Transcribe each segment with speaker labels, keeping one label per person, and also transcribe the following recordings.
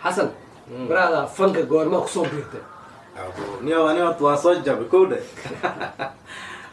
Speaker 1: حسن برادا فنك قورما كسو بيرتي
Speaker 2: نيو أنا تواصل جاب كوده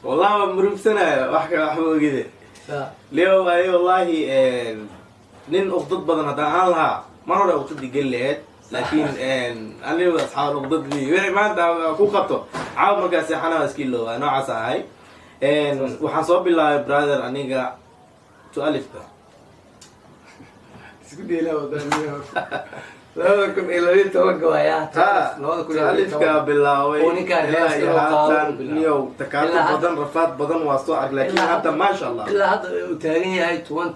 Speaker 2: والله مروب سنة وحكي كده ليه أي والله نين أخطط بدن هذا هالها مرة أخطط قلت لكن أنا أصحاب أخطط لي وين ما أنت كوكتو عاود مركز حنا سكيلو أنا عساي وحسب الله برادر أنيقا تؤلف ده
Speaker 1: سكدي لا ودانيو لا كم إلى توقع يا
Speaker 2: تؤلف بالله وين نيو تكاتب بدن رفات بدن واسطة لكن هذا ما شاء الله
Speaker 1: إلا هذا تاني هاي 20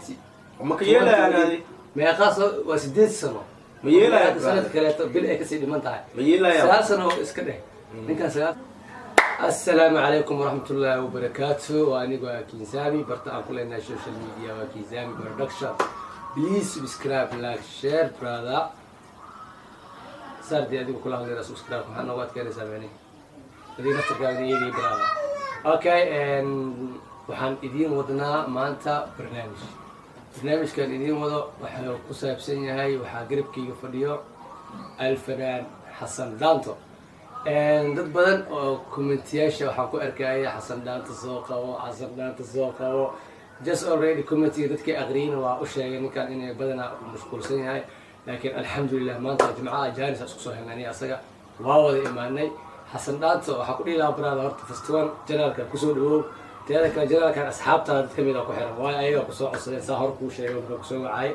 Speaker 2: وما كيلا أنا هذه
Speaker 1: ما يقاس وسدين سنة
Speaker 2: ميلا يا
Speaker 1: سنة كلام بالإكسيد من تعال
Speaker 2: ميلا يا
Speaker 1: سال سنة إسكده نكان سال السلام عليكم ورحمة الله وبركاته وأنا وكين سامي برتقال كلنا السوشيال ميديا وكين سامي برودكشن بليز سبسكرايب لايك شير برادا صار دي أديكم كلها غير سبسكرايب محنا وقت كان سامعني هذه نفس الكلام دي يجي برادا أوكي وحن إدين ودنا ما أنت برنامج كان إدين وضع وحنا قصة بسنة هاي وحقرب كي يفريو الفنان حسن دانتو dad badan oo commentiyaasha waxaan ku arkayay xasan dhaanta soo qabo just already commentiga dadkii aqriina waa u sheegay ninkan inay badana mashquulsan yahay laakiin alxamdulillah maanta jimcaha jaanis isku soo helnay asaga waa wada imaanay xasan dhaanta waxaa ku dhiilaa brada horta festival janaalka ku soo dhawow teeda kale janaalkan asxaabtaada dad kamid ah ku xiran waa ayaga ku soo codsadeen saa hor kuu sheegay marka ku soo wacay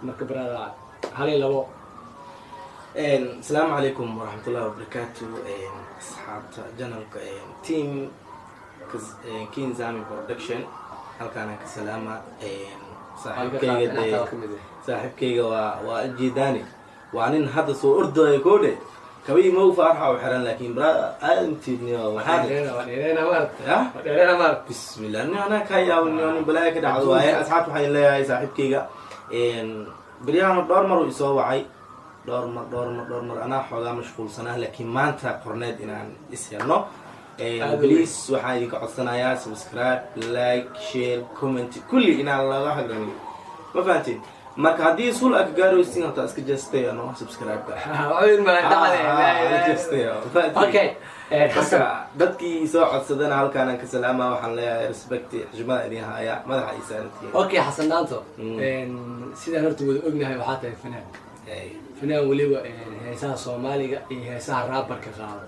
Speaker 1: marka brada hal iyo labo
Speaker 2: السلام عليكم ورحمة الله وبركاته أصحاب جنرال تيم كين زامي برودكشن هل كان كسلامة صاحب كيغا وجيداني وعنين هذا سو أردو يكودي كبي مو فرحة وحران لكن برا أنت نيو بسم الله أنا كايا ونيوني بلاي كده عضواي أصحاب حي الله صاحب كيغا بريانو دور مرو يسوى عي دور مر أنا حوالي مشغول سنة لكن ما أنت قرنت إن أنا إسيرنا بليز وحاجة كعصنا يا سبسكرايب لايك شير كومنت كل إن الله حقني ما فهمتي ما كهدي سول أكجارو يستين أنت أسكت جستي أنا سبسكرايب
Speaker 1: عين ما دعنا
Speaker 2: جستي
Speaker 1: أوكي
Speaker 2: حسن بدكي سو عصدنا هل كان كسلامة وحنا ريسبكتي حجمة إنها يا ما راح يسألتي
Speaker 1: أوكي حسن دانتو سيدا نرتب وقلنا هاي وحاتة الفنان فنان وليبا هيساها صوماليا هيساها رابر كقاعدة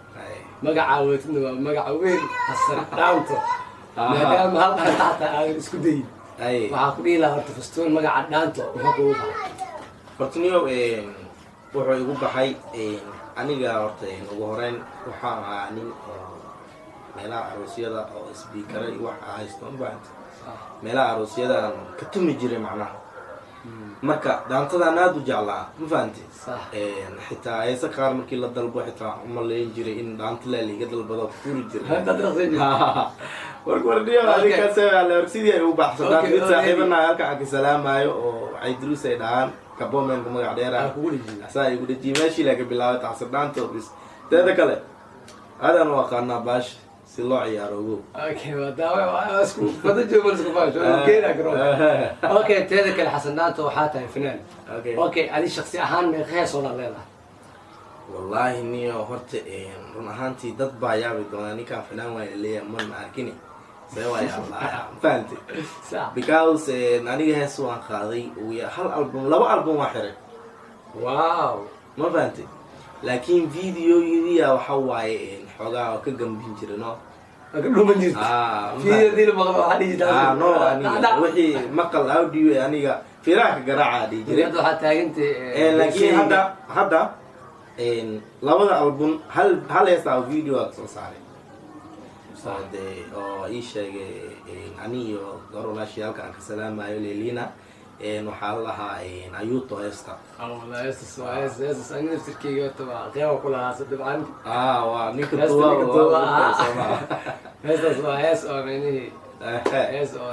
Speaker 1: مقع وين حسن دانتو مادام هالها تحت اسكودي وحاقولي لها ارتفستون مقع دانتو وحاقولها
Speaker 2: فرتنيو wuxuu igu baxay aniga horta ugu horeen waxaan aani meelaha aroosyada oo speaker iyo wax haysto baan meelaha aroosyada ka tumi jiray macnaha marka daantada aad u jeclaa ma fahantii xitaa ay qaar markii la dalbo xitaa uma leen jiray in daanta la liga dalbado fuuri jiray wardiyo adika saala sidii ay u baxsan daanta saaxiibana halka aan ka salaamayo oo ay duruusay dhaan kabomen kuma gaadheera asaa igu dhijii meeshii laga bilaabay taxsan daanta bis teeda kale adan waa qana baash si loo ciyaaro ugu
Speaker 1: اوكي وداوي اسكو بده جمل اسكو فاش اوكي تيدا كل حسن دانتو وحاتها فنان اوكي هذه شخصيه اهان من خيس ولا ليلة
Speaker 2: والله اني هرت رون اهانتي دد با يابي دوناني كان فنان واي ليه من اركني سوا يا الله فهمتي
Speaker 1: صح
Speaker 2: because اني هيس وان قاضي ويا هل البوم لو البوم واحد
Speaker 1: واو
Speaker 2: ما فهمتي لكن فيديو يديا وحواي xogaa ka gambin jirno
Speaker 1: agdhow man jirto fiidiyada dil maqal waxa dhigi
Speaker 2: taa no aniga wixii maqal audio aniga firaaka garaaca dhigi jiray
Speaker 1: waxa taagantay
Speaker 2: laakiin hadda labada album hal heesta video soo saaray saade oo ii sheegay aniyo garolaashii halka aan ka salaamayo leelina waxaa lahaa ayuuto heesta
Speaker 1: والله يس أنا نفس الكيجو تبع قيامة كلها صدق عني
Speaker 2: waa ninka duwa
Speaker 1: يس أمني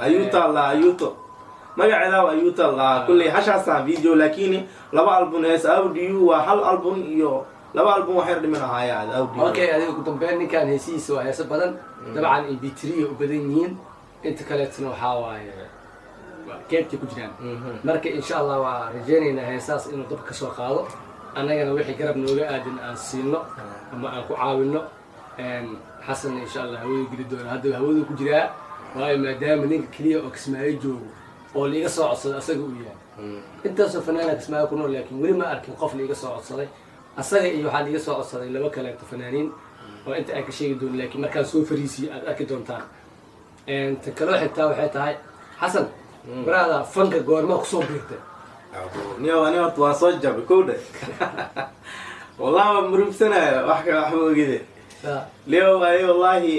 Speaker 2: ayuuto la ayuuto magaceeda waa ayuuto la kulli hashaasa video laakiin laba album hees audio waa hal album iyo laba album waxay dhiman ahaayeen audio
Speaker 1: okay adiga ku dambeyn kan heesiis waa hees badan dabcan MP3 u badan yihiin inta kale tan waxa waaye keebti ku jiraan marka insha Allah waa rajeynayna heesaas inuu dab ka soo qaado annagana wixii garab nooga aadin aan siino ama aan ku caawino xasan insha allah hawada geli doona hadda hawada ku jiraa waayo maadaama ninka keliya oo kismaayo joogo oo liiga soo codsaday asaga uu yahay intaasoo fanaana kismaayo ku nool laakiin weli ma arkin qof liiga soo codsaday asaga iyo waxaa liiga soo codsaday laba kaleeto fanaaniin oo inta ay ka sheegi doono laakiin markaan soo fariisiyo aad arki doontaan ta kaloo xigtaa waxay tahay xasan baraada fanka goormaa kusoo biirtay
Speaker 2: niyo ani horta waa soo jabay kowdha wallahi waa murugsanaya waxba ogide leo waayo wallahi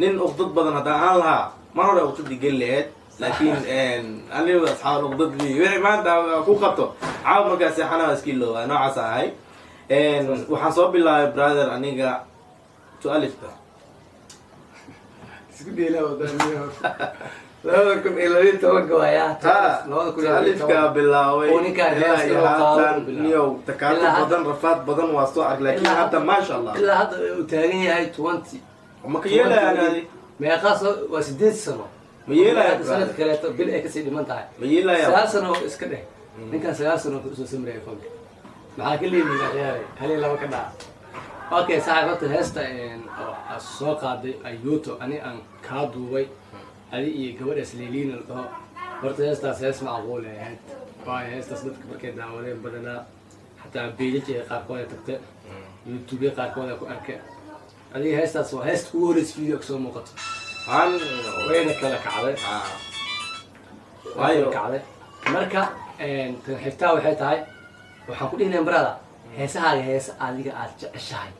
Speaker 2: nin uqdad badan haddaan ahaan lahaa mar hore uqdadii geli laheyd laakiin aniga asxaab uqdadii wixii maanta ku qabto caaw markaa seexanaa iska ilooba noocaas ahay waxaan soo bilaabay brother aniga tualifka
Speaker 1: isku dheela wadaniyo 2012
Speaker 2: alifka bilaaway niyo takaatu badan rafaad badan waa soo arg laakiin hadda maasha allah
Speaker 1: ilaa hadda uu taagan yahay 20
Speaker 2: ma ka yeelaya
Speaker 1: meeqaas waa 8 sano
Speaker 2: ma yeelaya
Speaker 1: sanad kale bil ay kasii dhiman tahay
Speaker 2: ma yeelaya
Speaker 1: 9 sano iska dheh ninkan 9 sano ku soo samreeyay fanka maxaa ka leeyahay ciyaaray hal laba ka dhaca okay saaxiibta heesta soo qaaday ayuuto ani aan ka duubay adi iyo gabadhaas leeliina dhaho horta heestaas hees macquul ahayd waayo heestaas dadka markay daawadeen badanaa xataa beelija qaarkooda tagta youtube qaarkooda ku arka adiga heestaas waa heesta ugu horeysa video kasoo muuqato wayna kala kacday waayo kacday marka tan xigtaa waxay tahay waxaan ku dhihnay barada heesahaaga heesa adiga aad jeceshahay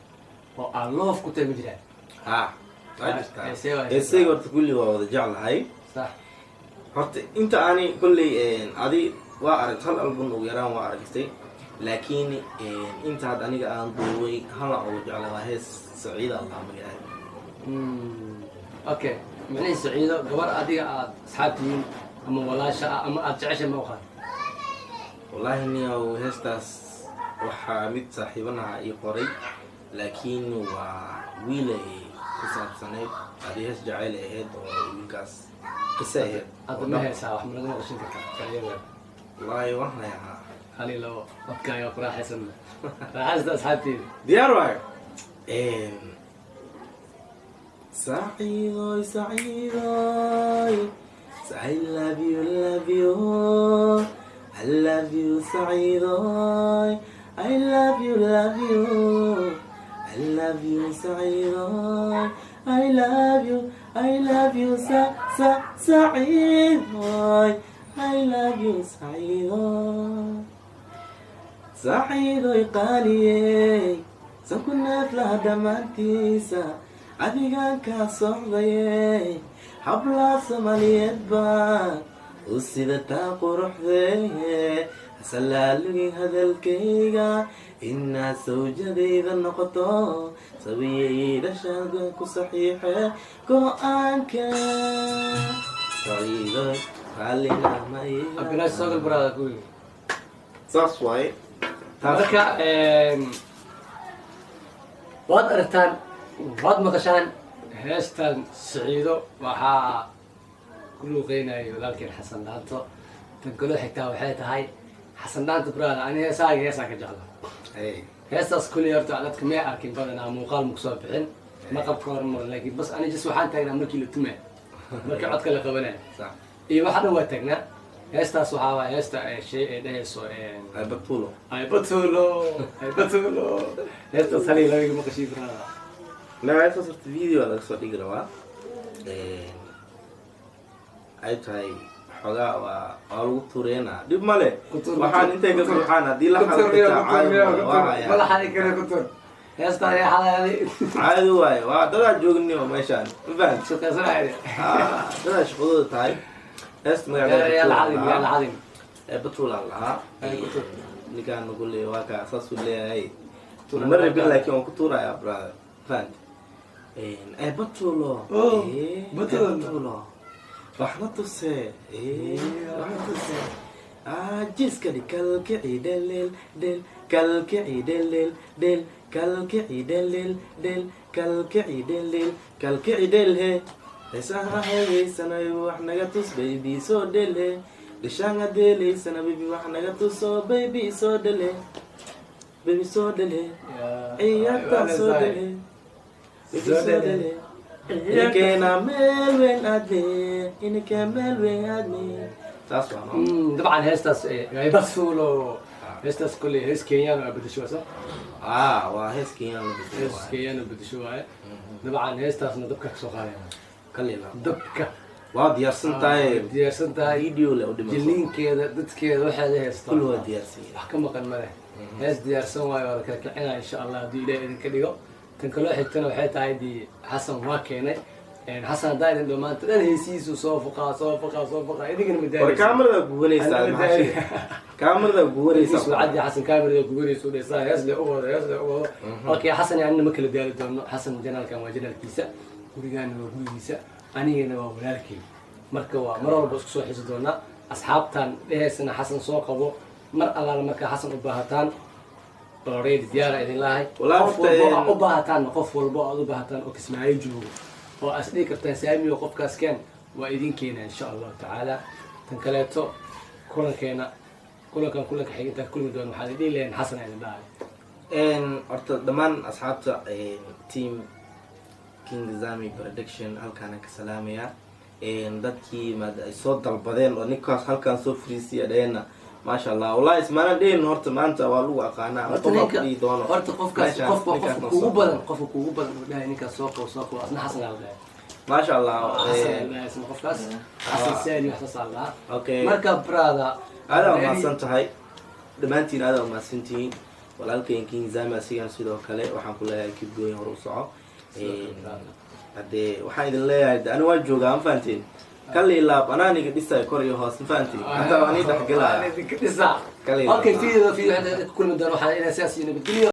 Speaker 1: oo aan loof ku tahay ma jiraan
Speaker 2: heesayga horta kulli waa wada jeclahay
Speaker 1: صح
Speaker 2: horta inta ani kulley adi waa arag hal album ugu yaraan waa aragtay laakiin inta had aniga aan duubay hala ugu jeclay waa hees saciida allah magacaada
Speaker 1: okay macnaheed saciido gabar adiga aad asxaabtiin ama walaasha ama aad jeceshahay ma waqaan
Speaker 2: wallahi niyow heestaas waxaa mid saaxiibanaha ii qoray laakiin waa wiilay kusaabsaneyd adii hees jacayl ahayd oo wiilkaas qisa ahayd
Speaker 1: hadda ma heesaa wax ma laga maqashin kartaa saciidada
Speaker 2: wallahi waan hayaa
Speaker 1: hali labo dadkaaga ku raaxaysan raaxaysta asxaabtiin
Speaker 2: diyaar waayo saciidoy saciidoy I love you I love you saciidoy I love you I love you saciidoy I love you saciidoy I love you saciidoy saciidoy qaaliyey san ku neeflaha dhammaantiisa adigaan kaa socdayey hablaa soomaaliyeed baan u sidataa quruxdee hasalaalugin hadalkayga inaad sawjadayda noqoto sabiyay dhashaada ku saxiixe go-aanka saciidoy
Speaker 1: abinaash soogal baraada ku yiri
Speaker 2: saas waaye
Speaker 1: marka waad aragtaan waad maqashaan heestan saciido waxaa ku luuqeynayay walaalkeen xasan dhaanto tan kaloo xigtaa waxay tahay xasan dhaanta baraada ani heesaaga heesaa ka jecla heestaas kulli horta dadka may arkin badanaa muuqaal ma kusoo bixin ma qabka hormar laakiin bas ani jis waxaan taagnaa markii la tumay markii codka la qabanaya iyo waxa dhan waa taagnaa heestaas waxaa waa heesta shay ay dhahayso aybatulo heestaas halii labiga maqashii baraada
Speaker 2: heestaas horta video laga soo dhigi rabaa ay tahay xogaa waa lagu tureena dhib male waxaan intay ka buuxaan haddii la caadi waayo waa dadaa joognio meeshaan mafahant dadaa shaqadooda tahay heesta magaceeda batul aan lahaa ninkaana kulle waa kaa saasuu leeyahay ma rabin laakiin waan ku tuurayaa brother fahant batulo batulo waxna tuse jiskani kalkici dhelel dhel kalkici dhelel dhel kalkici dhelel dhel kalkici dhelel kalkici dhelhe heesaha heegeysanayo wax naga tus baby soo dhelhe dhishanga deelaysana baby wax naga tuso baby soo dhale baby soo dhale ciyaarta soo dhale baby soo dhale inikena meel weyn aadne inikena meel weyn aadne taas waa no
Speaker 1: dabcan heestaas ay basuulo heestaas kulli hees Kenyan oo bedesho sax
Speaker 2: waa hees
Speaker 1: Kenyan oo bedesho waaye dabcan heestaasna dabka ka soo qaadaya
Speaker 2: kalina
Speaker 1: dabka
Speaker 2: waa diyaarsan tahay video le u dhimaso
Speaker 1: jiliinkeeda dadkeeda waxaad heestaa
Speaker 2: kullu waa diyaarsan
Speaker 1: wax ka maqan ma leh hees diyaarsan waayo wada kala kicina insha Allah hadii Ilaahay idinka dhigo tan kale xigtana waxay tahay di Xasan waa keenay Xasan daadan dhamaanta dhan heesiisu soo fuqa idigana midaay
Speaker 2: war kaamirada guwanaysa kaamirada guwanaysa
Speaker 1: suucadi Xasan kaamirada guwanaysa u dheesaa hees le oo okay Xasan yani ma kala daali doono Xasan janaalkan waa janaalkiisa gurigaan waa gurigiisa anigana waa walaalkay marka waa mar walba isku soo xisi doona asxaabtan dheesana Xasan soo qabo mar allaala marka Xasan u baahataan already diyaar idin lahay u baahataan qof walba oo u baahataan oo kismaayo joogo oo asdii kartaan saamiyo qofkaas keen waa idinkeena insha Allah taala tan kaleeto kulanka xigta kulmi doon waxaan idin leeyahay Xasan idin dhahay
Speaker 2: horta dhamaan asxaabta team King Zami production halkaan ka salaamaya dadkii maad ay soo dalbadeen oo ninkaas halkaan soo friisiya dheena maasha Allah wallahi ismaana dheen horta maanta waa lagu aqaanaa
Speaker 1: horta qofkaas kuugu badan oo dhahay ninkaas soo qabo asna Xasan la dhahay
Speaker 2: maasha Allah
Speaker 1: qofkaas Xasan saani wax soo saarnaa
Speaker 2: okay
Speaker 1: marka brother
Speaker 2: aad ma santahay dhamaantiin aad ma santiin walaalkeen King Zami asigan sidoo kale waxaan ku leeyahay kib gooyin hor u soco hadee waxaan idin leeyahay ani waa joogaa ma fahanteen kali laab anaaniga dhisay kor iyo hoos ma fahanteen hada waan idin dhaxgalaa
Speaker 1: okay video hadda kulmi doon waxaan inaa saasi nabadgeliyo